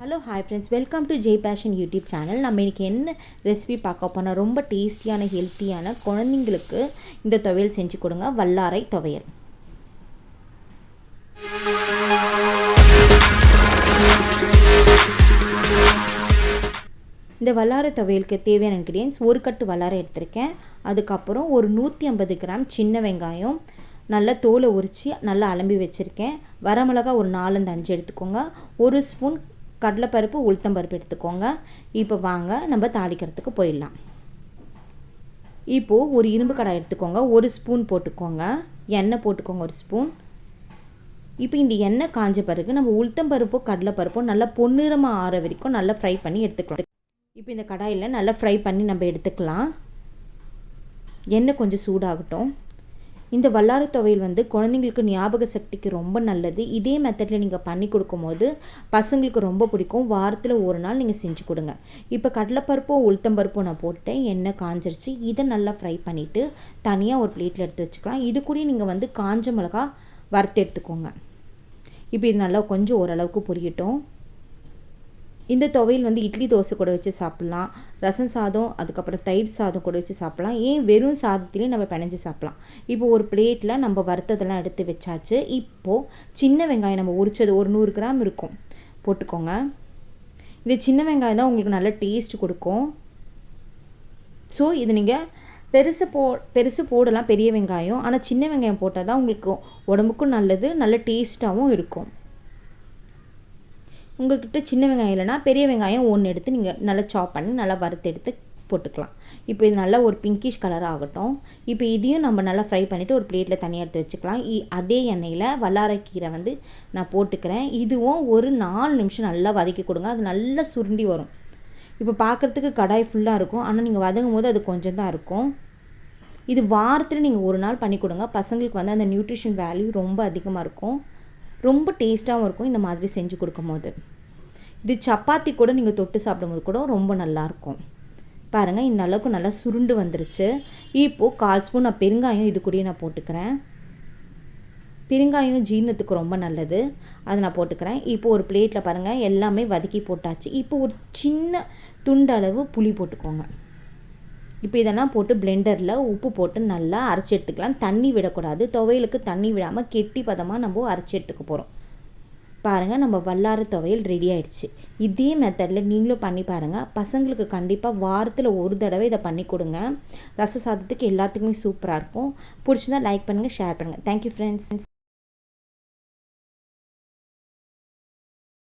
Hello hi friends, welcome to J passion YouTube channel. நம்ம இன்றைக்கி என்ன ரெசிபி பார்க்க போனால் ரொம்ப டேஸ்டியான ஹெல்த்தியான குழந்தைங்களுக்கு இந்த துவையல் செஞ்சு கொடுங்க. வல்லாரை துவையல். இந்த வல்லாரை துவையலுக்கு தேவையான இன்க்ரீடியன்ஸ்: ஒரு கட்டு வல்லாரை எடுத்திருக்கேன். அதுக்கப்புறம் ஒரு 150 கிராம் சின்ன வெங்காயம் நல்லா தோலை உரித்து நல்லா அலம்பி வச்சுருக்கேன். வரமிளகா ஒரு 4-5 எடுத்துக்கோங்க. ஒரு ஸ்பூன் கடலைப்பருப்பு உளுத்தம்பருப்பு எடுத்துக்கோங்க. இப்போ வாங்க நம்ம தாளிக்கிறதுக்கு போயிடலாம். இப்போது ஒரு இரும்பு கடாய் எடுத்துக்கோங்க. ஒரு ஸ்பூன் போட்டுக்கோங்க. எண்ணெய் போட்டுக்கோங்க, ஒரு ஸ்பூன். இப்போ இந்த எண்ணெய் காஞ்ச பிறகு நம்ம உளுத்தம்பருப்போ கடலைப்பருப்போ நல்லா பொன்னிறமாக ஆற வரைக்கும் நல்லா ஃப்ரை பண்ணி எடுத்துக்கலாம். இப்போ இந்த கடாயில் நல்லா ஃப்ரை பண்ணி நம்ம எடுத்துக்கலாம். எண்ணெய் கொஞ்சம் சூடாகட்டும். இந்த வல்லாரை துவையல் குழந்தைங்களுக்கு ஞாபக சக்திக்கு ரொம்ப நல்லது. இதே மெத்தடில் நீங்கள் பண்ணி கொடுக்கும்போது பசங்களுக்கு ரொம்ப பிடிக்கும். வாரத்தில் ஒரு நாள் நீங்கள் செஞ்சு கொடுங்க. இப்போ கடலைப்பருப்போ உளுத்தம்பருப்போ நான் போட்டேன். எண்ணெய் காஞ்சிருச்சு. இதை நல்லா ஃப்ரை பண்ணிவிட்டு தனியாக ஒரு பிளேட்டில் எடுத்து வச்சுக்கலாம். இது கூட நீங்கள் காஞ்ச மிளகா வறுத்து எடுத்துக்கோங்க. இப்போ இது நல்லா கொஞ்சம் ஓரளவுக்கு பொரியட்டும். இந்த துவையல் இட்லி தோசை கூட வச்சு சாப்பிட்லாம். ரசம் சாதம், அதுக்கப்புறம் தயிர் சாதம் கூட வச்சு சாப்பிட்லாம். ஏன் வெறும் சாதத்துலேயும் நம்ம பிணைஞ்சு சாப்பிட்லாம். இப்போ ஒரு பிளேட்டில் நம்ம வறுத்ததெல்லாம் எடுத்து வச்சாச்சு. இப்போது சின்ன வெங்காயம் நம்ம உரிச்சது ஒரு 100 கிராம் இருக்கும், போட்டுக்கோங்க. இந்த சின்ன வெங்காயம் தான் உங்களுக்கு நல்ல டேஸ்ட் கொடுக்கும். ஸோ இது நீங்கள் பெருசு போடலாம், பெரிய வெங்காயம். ஆனால் சின்ன வெங்காயம் போட்டால் தான் உங்களுக்கு உடம்புக்கும் நல்லது, நல்ல டேஸ்ட்டாகவும் இருக்கும். உங்கள்கிட்ட சின்ன வெங்காயம் இல்லைனா பெரிய வெங்காயம் ஒன்று எடுத்து நீங்கள் நல்லா சாப் பண்ணி நல்லா வறுத்து எடுத்து போட்டுக்கலாம். இப்போ இது நல்லா ஒரு பிங்கிஷ் கலர் ஆகட்டும். இப்போ இதையும் நம்ம நல்லா ஃப்ரை பண்ணிவிட்டு ஒரு பிளேட்டில் தனியாக எடுத்து வச்சுக்கலாம். அதே எண்ணெயில் வல்லாரைக்கீரை நான் போட்டுக்கிறேன். இதுவும் ஒரு 4 நிமிஷம் நல்லா வதக்கி கொடுங்க. அது நல்லா சுருண்டி வரும். இப்போ பார்க்குறதுக்கு கடாய் ஃபுல்லாக இருக்கும், ஆனால் நீங்கள் வதங்கும் போது அது கொஞ்சம் தான் இருக்கும். இது வாரத்தில் நீங்கள் ஒரு நாள் பண்ணி கொடுங்க. பசங்களுக்கு அந்த நியூட்ரிஷன் வேல்யூ ரொம்ப அதிகமாக இருக்கும். ரொம்ப டேஸ்ட்டாகவும் இருக்கும் இந்த மாதிரி செஞ்சு கொடுக்கும்போது. இது சப்பாத்தி கூட நீங்கள் தொட்டு சாப்பிடும்போது கூட ரொம்ப நல்லாயிருக்கும். பாருங்கள், இந்த அளவுக்கு நல்லா சுருண்டு வந்துருச்சு. இப்போது 1/4 ஸ்பூன் நான் பெருங்காயம் இது கூடயே நான் போட்டுக்கிறேன். பெருங்காயம் ஜீரணத்துக்கு ரொம்ப நல்லது, அதை நான் போட்டுக்கிறேன். இப்போது ஒரு பிளேட்டில் பாருங்கள் எல்லாமே வதக்கி போட்டாச்சு. இப்போ ஒரு சின்ன துண்டளவு புளி போட்டுக்கோங்க. இப்போ இதெல்லாம் போட்டு பிளெண்டரில் உப்பு போட்டு நல்லா அரைச்சி எடுத்துக்கலாம். தண்ணி விடக்கூடாது. துவையலுக்கு தண்ணி விடாமல் கெட்டி பதமாக நம்ம அரைச்சி எடுத்துக்க போகிறோம். பாருங்கள், நம்ம வல்லாரை துவையல் ரெடி ஆகிடுச்சு. இதே மெத்தடில் நீங்களும் பண்ணி பாருங்கள். பசங்களுக்கு கண்டிப்பாக வாரத்தில் ஒரு தடவை இதை பண்ணி கொடுங்க. ரச சாதத்துக்கு எல்லாத்துக்குமே சூப்பராக இருக்கும். பிடிச்சிருந்தா லைக் பண்ணுங்கள், ஷேர் பண்ணுங்கள். Thank you friends.